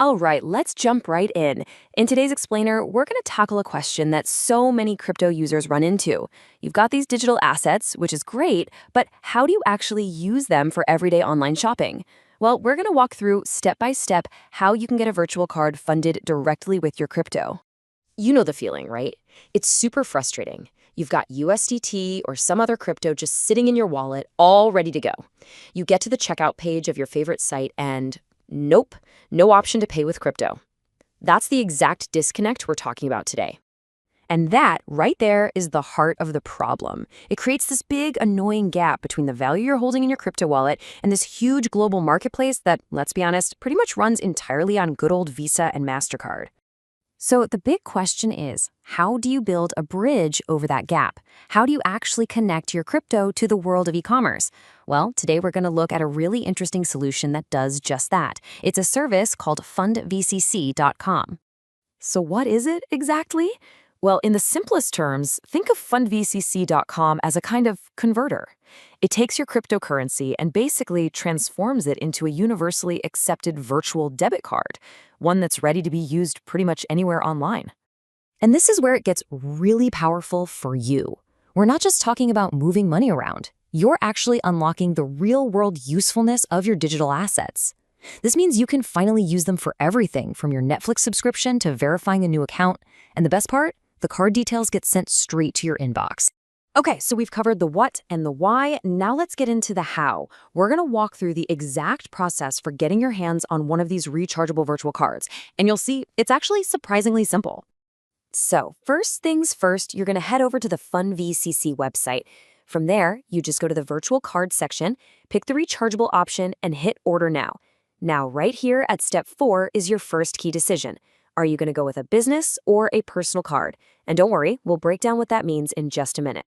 All right, let's jump right in. In today's explainer, we're going to tackle a question that so many crypto users run into. You've got these digital assets, which is great, but how do you actually use them for everyday online shopping? Well, we're going to walk through step by step how you can get a virtual card funded directly with your crypto. You know the feeling, right? It's super frustrating. You've got USDT or some other crypto just sitting in your wallet, all ready to go. You get to the checkout page of your favorite site and nope, no option to pay with crypto. That's the exact disconnect we're talking about today. And that, right there, is the heart of the problem. It creates this big, annoying gap between the value you're holding in your crypto wallet and this huge global marketplace that, let's be honest, pretty much runs entirely on good old Visa and Mastercard. So the big question is, how do you build a bridge over that gap? How do you actually connect your crypto to the world of e-commerce? Well, today we're going to look at a really interesting solution that does just that. It's a service called FUNDVCC.com. So what is it exactly? Well, in the simplest terms, think of FUNDVCC.com as a kind of converter. It takes your cryptocurrency and basically transforms it into a universally accepted virtual debit card, one that's ready to be used pretty much anywhere online. And this is where it gets really powerful for you. We're not just talking about moving money around. You're actually unlocking the real-world usefulness of your digital assets. This means you can finally use them for everything from your Netflix subscription to verifying a new account. And the best part? The card details get sent straight to your inbox. Okay, so we've covered the what and the why. Now let's get into the how. We're going to walk through the exact process for getting your hands on one of these rechargeable virtual cards. And you'll see it's actually surprisingly simple. So first things first, you're going to head over to the FUNDVCC website. From there, you just go to the virtual card section, pick the rechargeable option, and hit order now. Now, right here at step 4 is your first key decision. Are you going to go with a business or a personal card? And don't worry, we'll break down what that means in just a minute.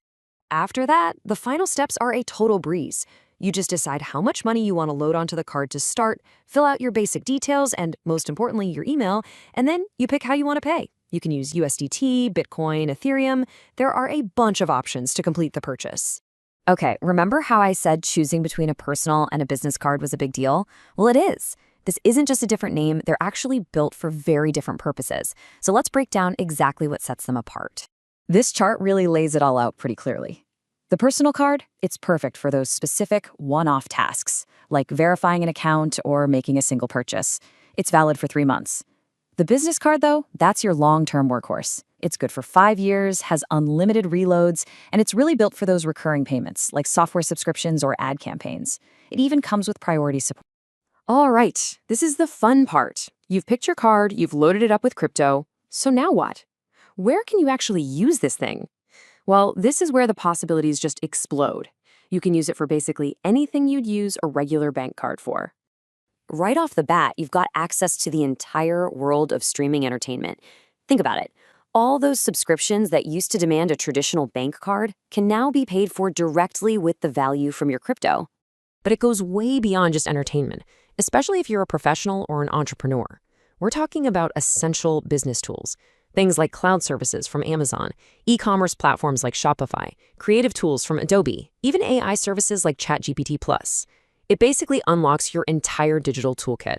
After that, the final steps are a total breeze. You just decide how much money you want to load onto the card to start, fill out your basic details, and most importantly, your email, and then you pick how you want to pay. You can use USDT, Bitcoin, Ethereum. There are a bunch of options to complete the purchase. Okay, remember how I said choosing between a personal and a business card was a big deal? Well, it is. This isn't just a different name, they're actually built for very different purposes. So let's break down exactly what sets them apart. This chart really lays it all out pretty clearly. The personal card, it's perfect for those specific one-off tasks, like verifying an account or making a single purchase. It's valid for 3 months. The business card, though, that's your long-term workhorse. It's good for 5 years, has unlimited reloads, and it's really built for those recurring payments, like software subscriptions or ad campaigns. It even comes with priority support. All right, this is the fun part. You've picked your card, you've loaded it up with crypto. So now what? Where can you actually use this thing? Well, this is where the possibilities just explode. You can use it for basically anything you'd use a regular bank card for. Right off the bat, you've got access to the entire world of streaming entertainment. Think about it. All those subscriptions that used to demand a traditional bank card can now be paid for directly with the value from your crypto. But it goes way beyond just entertainment, especially if you're a professional or an entrepreneur. We're talking about essential business tools. Things like cloud services from Amazon, e-commerce platforms like Shopify, creative tools from Adobe, even AI services like ChatGPT+. It basically unlocks your entire digital toolkit.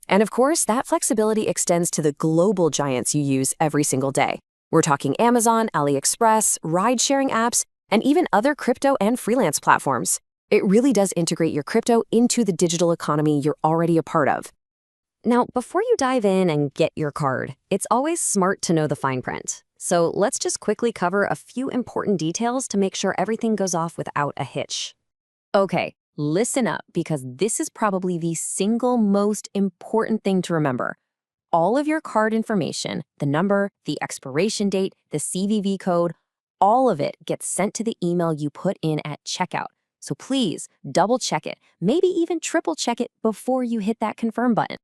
And of course, that flexibility extends to the global giants you use every single day. We're talking Amazon, AliExpress, ride-sharing apps, and even other crypto and freelance platforms. It really does integrate your crypto into the digital economy you're already a part of. Now, before you dive in and get your card, it's always smart to know the fine print. So let's just quickly cover a few important details to make sure everything goes off without a hitch. Okay, listen up, because this is probably the single most important thing to remember. All of your card information, the number, the expiration date, the CVV code, all of it gets sent to the email you put in at checkout. So please double check it, maybe even triple check it before you hit that confirm button.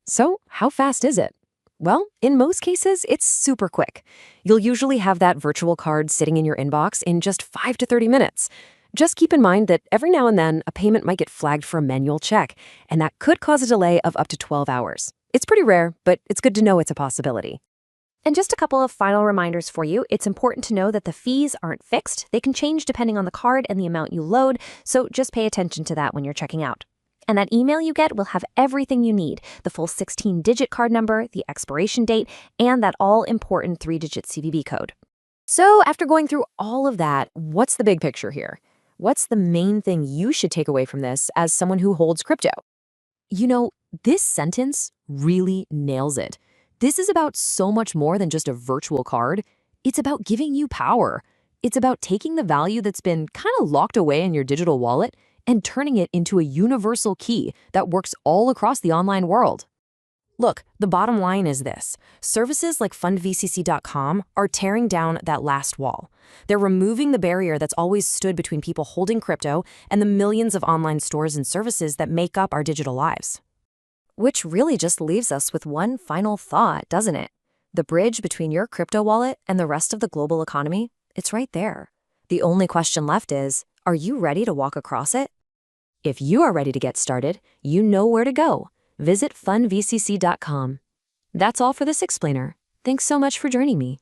So how fast is it? Well, in most cases, it's super quick. You'll usually have that virtual card sitting in your inbox in just 5 to 30 minutes. Just keep in mind that every now and then, a payment might get flagged for a manual check, and that could cause a delay of up to 12 hours. It's pretty rare, but it's good to know it's a possibility. And just a couple of final reminders for you. It's important to know that the fees aren't fixed. They can change depending on the card and the amount you load, so just pay attention to that when you're checking out. And that email you get will have everything you need, the full 16-digit card number, the expiration date, and that all-important 3-digit CVV code. So after going through all of that, what's the big picture here? What's the main thing you should take away from this as someone who holds crypto? You know, this sentence really nails it. This is about so much more than just a virtual card. It's about giving you power. It's about taking the value that's been kind of locked away in your digital wallet and turning it into a universal key that works all across the online world. Look, the bottom line is this. Services like FUNDVCC.com are tearing down that last wall. They're removing the barrier that's always stood between people holding crypto and the millions of online stores and services that make up our digital lives. Which really just leaves us with one final thought, doesn't it? The bridge between your crypto wallet and the rest of the global economy, it's right there. The only question left is, are you ready to walk across it? If you are ready to get started, you know where to go. Visit fundvcc.com. That's all for this explainer. Thanks so much for joining me.